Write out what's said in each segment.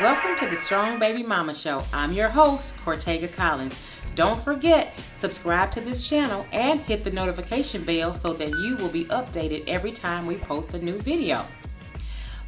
Welcome to the Strong Baby Mama Show. I'm your host, Cortega Collins. Don't forget, subscribe to this channel and hit the notification bell so that you will be updated every time we post a new video.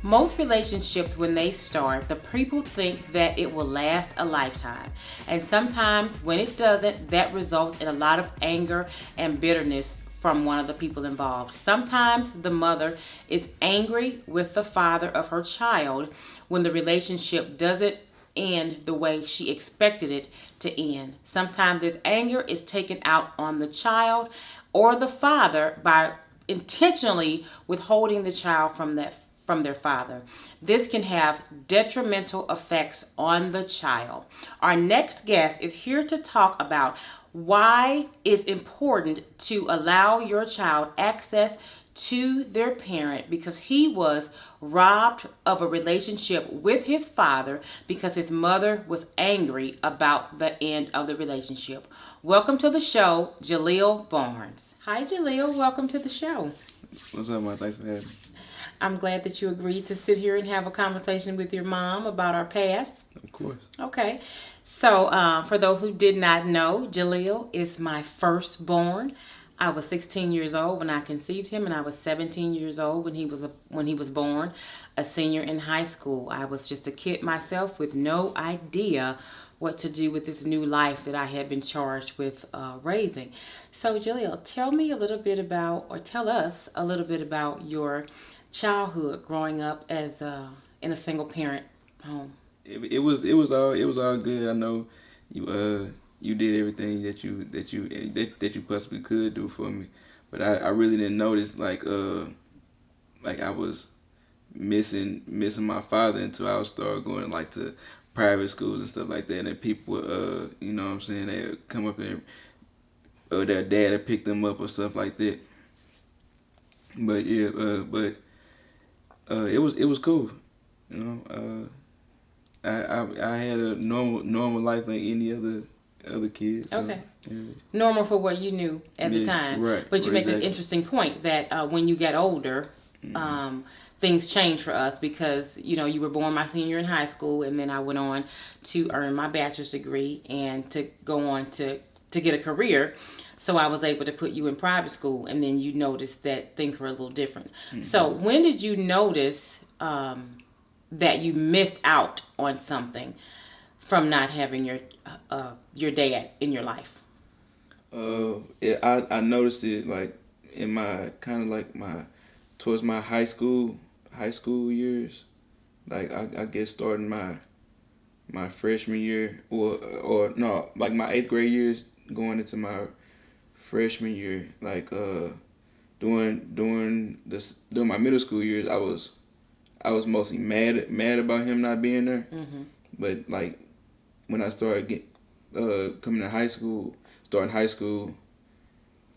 Most relationships, when they start, the people think that it will last a lifetime. And sometimes when it doesn't, that results in a lot of anger and bitterness from one of the people involved. Sometimes the mother is angry with the father of her child when the relationship doesn't end the way she expected it to end. Sometimes this anger is taken out on the child or the father by intentionally withholding the child from their father. This can have detrimental effects on the child. Our next guest is here to talk about why it's important to allow your child access to their parent, because he was robbed of a relationship with his father because his mother was angry about the end of the relationship. Welcome to the show, Jahleill Barnes. Hi, Jahleill. Welcome to the show. What's up, man? Thanks for having me. I'm glad that you agreed to sit here and have a conversation with your mom about our past. Of course. Okay. So, for those who did not know, Jahleill is my firstborn. I was 16 years old when I conceived him, and I was 17 years old when he was born, a senior in high school. I was just a kid myself with no idea what to do with this new life that I had been charged with raising. So, Jahleill, tell us a little bit about your childhood growing up as in a single parent home. It was all good. I know you did everything that you possibly could do for me, but I really didn't notice like I was missing my father until I started going like to private schools and stuff like that, and then people you know what I'm saying, they would come up and their dad had picked them up or stuff like that. But yeah, it was cool, you know. I had a normal life like any other kids. So, okay. Yeah. Normal for what you knew at the time. Right. But you make exactly. an interesting point that when you get older, things change for us because, you know, you were born my senior in high school, and then I went on to earn my bachelor's degree and to go on to get a career. So I was able to put you in private school, and then you noticed that things were a little different. Mm-hmm. So when did you notice that you missed out on something from not having your dad in your life? I noticed it like in my kind of like towards my high school years, like I guess starting my freshman year or no, like my 8th grade years going into my freshman year, like during my middle school years, I was mostly mad about him not being there. Mm-hmm. But like when I started coming to high school, starting high school,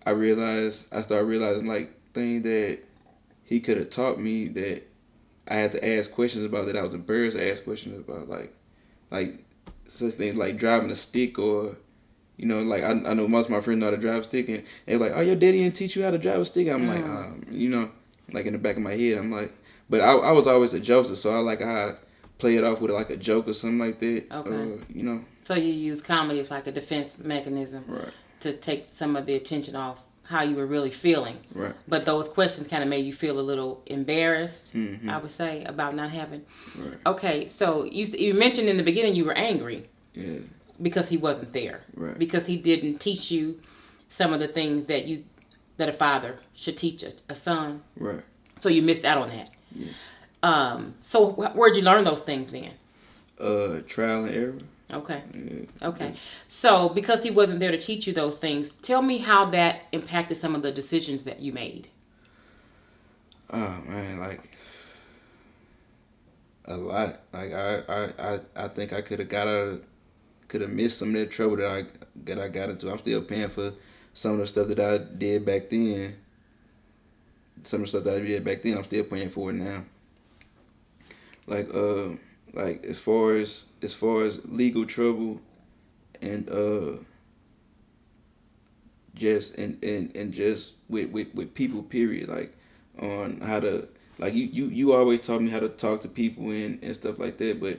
I started realizing like things that he could have taught me that I had to ask questions about, that I was embarrassed to ask questions about, like such things like driving a stick, or you know, like I know most of my friends know how to drive a stick, and they're like, "Oh, your daddy didn't teach you how to drive a stick?" I'm like, you know, like in the back of my head, I'm like, but I was always a jokester, so I play it off with like a joke or something like that. Okay. You know. So you use comedy as like a defense mechanism, right, to take some of the attention off how you were really feeling. Right. But those questions kind of made you feel a little embarrassed, mm-hmm. I would say, about not having. Right. Okay, so you mentioned in the beginning you were angry. Yeah. Because he wasn't there. Right. Because he didn't teach you some of the things that a father should teach a son. Right. So you missed out on that. Yeah. So where'd you learn those things then? Trial and error. Okay. Yeah. Okay. Yeah. So because he wasn't there to teach you those things, tell me how that impacted some of the decisions that you made. Oh man, like a lot. Like I think I could have missed some of that trouble that I got into. I'm still paying for some of the stuff that I did back then. Some of the stuff that I did back then, I'm still paying for it now. Like as far as legal trouble and just with people, period, like on how to, like you always taught me how to talk to people and stuff like that, but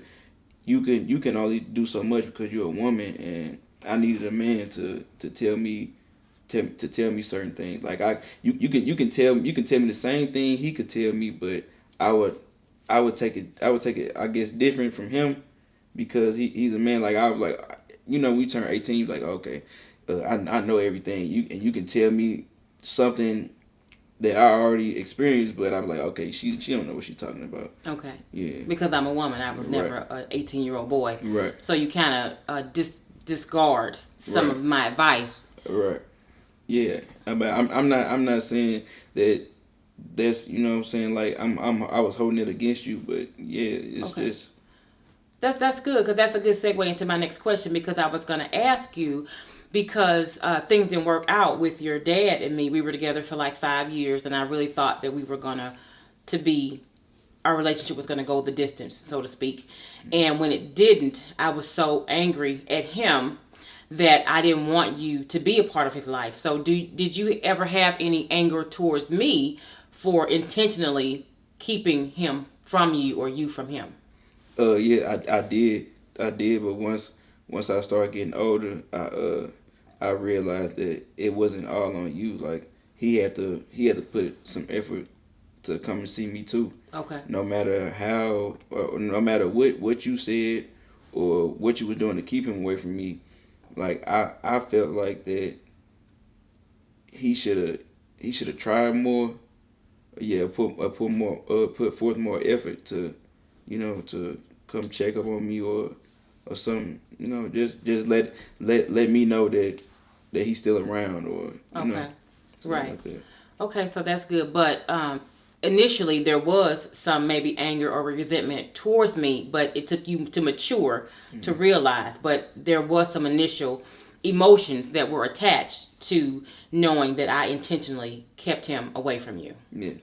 you can only do so much because you're a woman, and I needed a man to tell me to tell me certain things. Like you can tell me the same thing he could tell me, but I would take it I guess different from him because he's a man. Like I was like, we turn 18, like okay, I know everything. You can tell me something that I already experienced, but I'm like, okay, she don't know what she's talking about. Okay. Yeah. Because I'm a woman, I was never an 18-year-old boy. Right. So you kind of discard some of my advice. Right. Yeah. But I'm not saying that that's what I'm saying, like I was holding it against you, but yeah, it's just. That's good, because that's a good segue into my next question, because I was going to ask you, because things didn't work out with your dad and me. We were together for like 5 years, and I really thought that we were our relationship was going to go the distance, so to speak. And when it didn't, I was so angry at him that I didn't want you to be a part of his life. So did you ever have any anger towards me for intentionally keeping him from you or you from him? Yeah, I did, but once I started getting older, I realized that it wasn't all on you. Like he had to put some effort to come and see me too. Okay. No matter how, or no matter what you said or what you were doing to keep him away from me, like I felt like that he should have tried more. Yeah, put forth more effort to come check up on me or something. Just let me know that he's still around or right. like that. Okay, so that's good. But initially there was some maybe anger or resentment towards me, but it took you to mature to realize. But there was some initial emotions that were attached to knowing that I intentionally kept him away from you. Yes.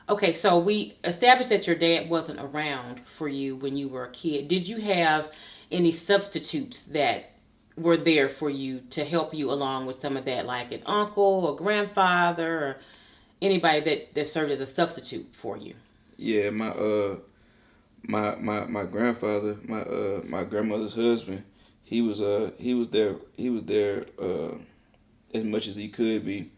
Okay, so we established that your dad wasn't around for you when you were a kid. Did you have any substitutes that were there for you to help you along with some of that, like an uncle or grandfather or anybody that served as a substitute for you? Yeah, my grandfather, my grandmother's husband, he was there as much as he could be.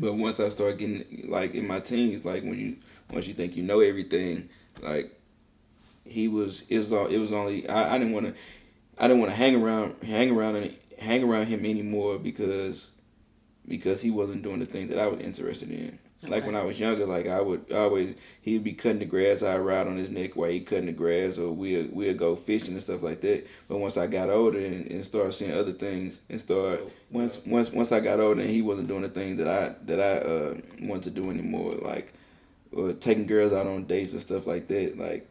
But once I started getting like in my teens, like once you think you know everything, like it was only I didn't want to hang around him anymore because he wasn't doing the things that I was interested in. Okay. Like when I was younger, like he would be cutting the grass, I'd ride on his neck while he cutting the grass, or we'd go fishing and stuff like that. But once I got older and started seeing other things and once I got older and he wasn't doing the things that I wanted to do anymore, like or taking girls out on dates and stuff like that, like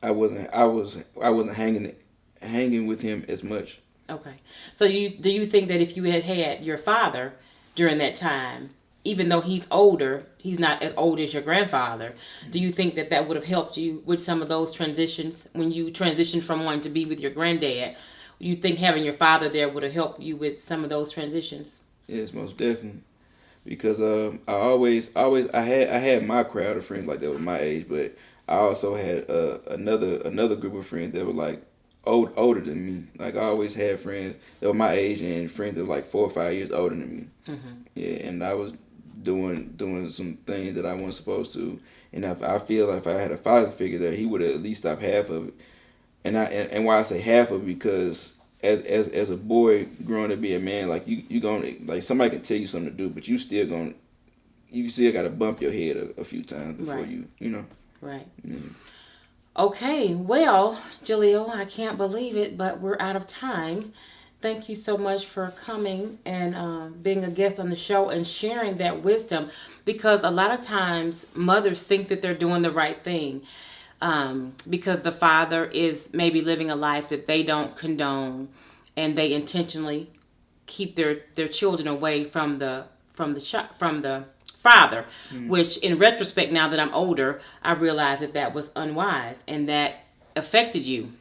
I wasn't hanging with him as much. Okay. So do you think that if you had your father during that time, even though he's older, he's not as old as your grandfather, do you think that would have helped you with some of those transitions when you transitioned from wanting to be with your granddad? Do you think having your father there would have helped you with some of those transitions? Yes, most definitely. Because I had my crowd of friends like that was my age, but I also had another group of friends that were like older than me. Like I always had friends that were my age and friends that were like 4 or 5 years older than me. Mm-hmm. Yeah, and I was doing some things that I wasn't supposed to, and I feel like if I had a father figure there, he would have at least stopped half of it. And why I say half of it, because as a boy growing to be a man, like you gonna, like somebody can tell you something to do, but you still gotta bump your head a few times before you. Right. Yeah. Okay, well, Jahleill, I can't believe it, but we're out of time. Thank you so much for coming and being a guest on the show and sharing that wisdom, because a lot of times mothers think that they're doing the right thing because the father is maybe living a life that they don't condone, and they intentionally keep their children away from the father, which in retrospect, now that I'm older, I realize that was unwise and that affected you.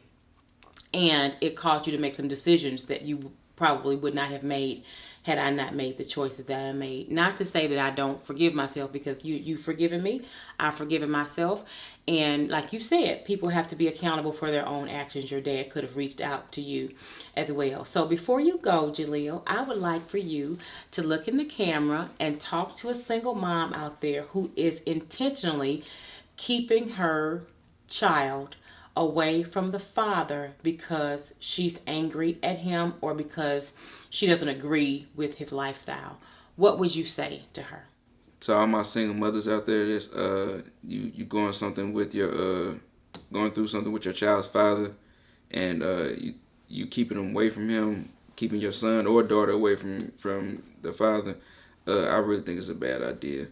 And it caused you to make some decisions that you probably would not have made had I not made the choices that I made. Not to say that I don't forgive myself, because you've forgiven me, I've forgiven myself. And like you said, people have to be accountable for their own actions. Your dad could have reached out to you as well. So before you go, Jahleill, I would like for you to look in the camera and talk to a single mom out there who is intentionally keeping her child away from the father because she's angry at him or because she doesn't agree with his lifestyle. What would you say to her? To all my single mothers out there, that's you going something with your going through something with your child's father, and you keeping them away from him, keeping your son or daughter away from the father. I really think it's a bad idea.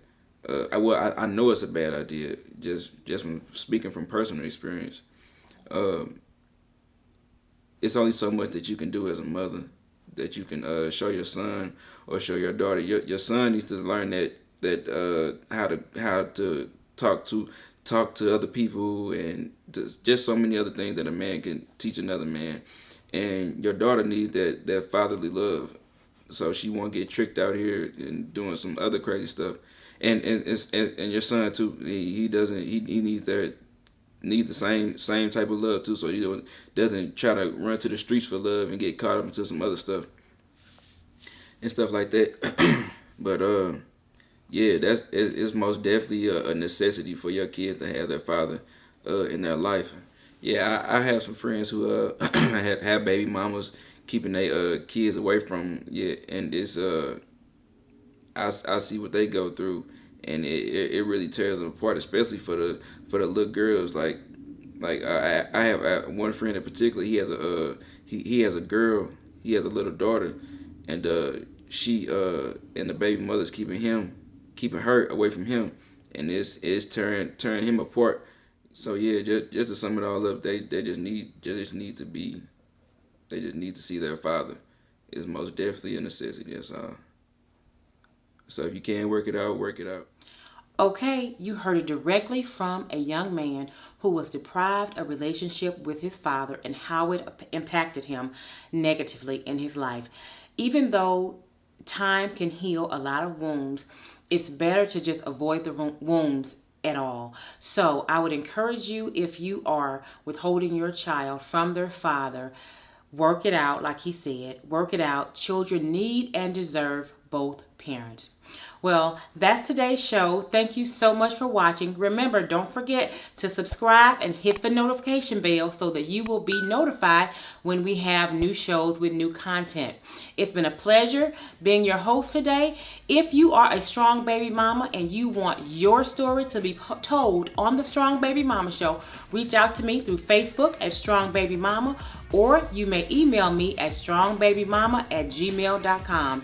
I know it's a bad idea just from speaking from personal experience. It's only so much that you can do as a mother, that you can show your son or show your daughter. Your son needs to learn that how to talk to other people, and just so many other things that a man can teach another man. And your daughter needs that fatherly love, so she won't get tricked out here and doing some other crazy stuff. And your son too. He needs the same type of love too, so he doesn't try to run to the streets for love and get caught up into some other stuff and stuff like that. But yeah, it's most definitely a necessity for your kids to have their father in their life. Yeah, I have some friends who have baby mamas keeping their kids away from. Yeah, and it's I see what they go through, and it really tears them apart, especially for the little girls. Like I have one friend in particular. He has he has a girl. He has a little daughter, and she and the baby mother's keeping her away from him, and it's tearing him apart. So yeah, just to sum it all up, they just need to see their father. It's most definitely a necessity. That's all. So if you can work it out, work it out. Okay, you heard it directly from a young man who was deprived of a relationship with his father and how it impacted him negatively in his life. Even though time can heal a lot of wounds, it's better to just avoid the wounds at all. So I would encourage you, if you are withholding your child from their father, work it out. Like he said, work it out. Children need and deserve both parents. Well, that's today's show. Thank you so much for watching. Remember, don't forget to subscribe and hit the notification bell so that you will be notified when we have new shows with new content. It's been a pleasure being your host today. If you are a strong baby mama and you want your story to be told on the Strong Baby Mama Show, reach out to me through Facebook at Strong Baby Mama, or you may email me at strongbabymama@gmail.com.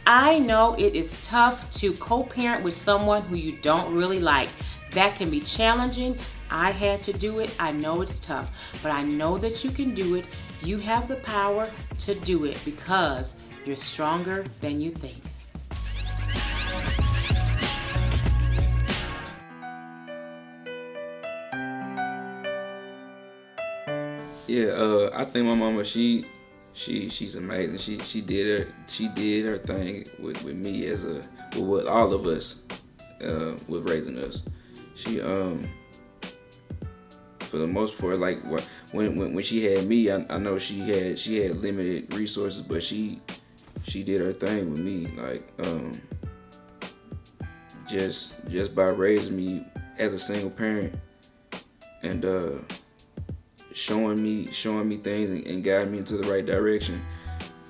I know it is tough to co-parent with someone who you don't really like. That can be challenging. I had to do it. I know it's tough, but I know that you can do it. You have the power to do it because you're stronger than you think. Yeah, I think my mama, she's amazing. She did her thing with me with all of us, with raising us. She for the most part, like when she had me, I know she had limited resources, but she did her thing with me, like just by raising me as a single parent, and showing me things and guiding me into the right direction.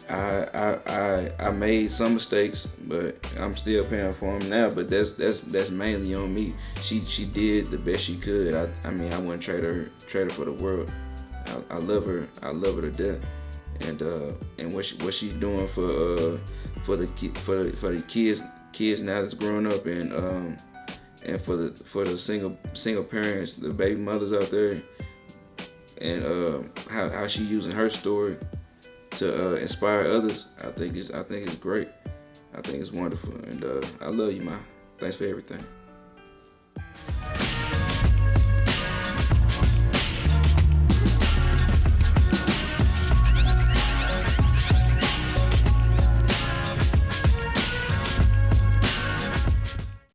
I made some mistakes, but I'm still paying for them now. But that's mainly on me. She did the best she could. I mean, I wouldn't trade her for the world. I love her to death. And what she's doing for the kids now that's growing up, and for the single parents, the baby mothers out there, and how she using her story to inspire others. I think it's great. I think it's wonderful, and I love you, Ma. Thanks for everything.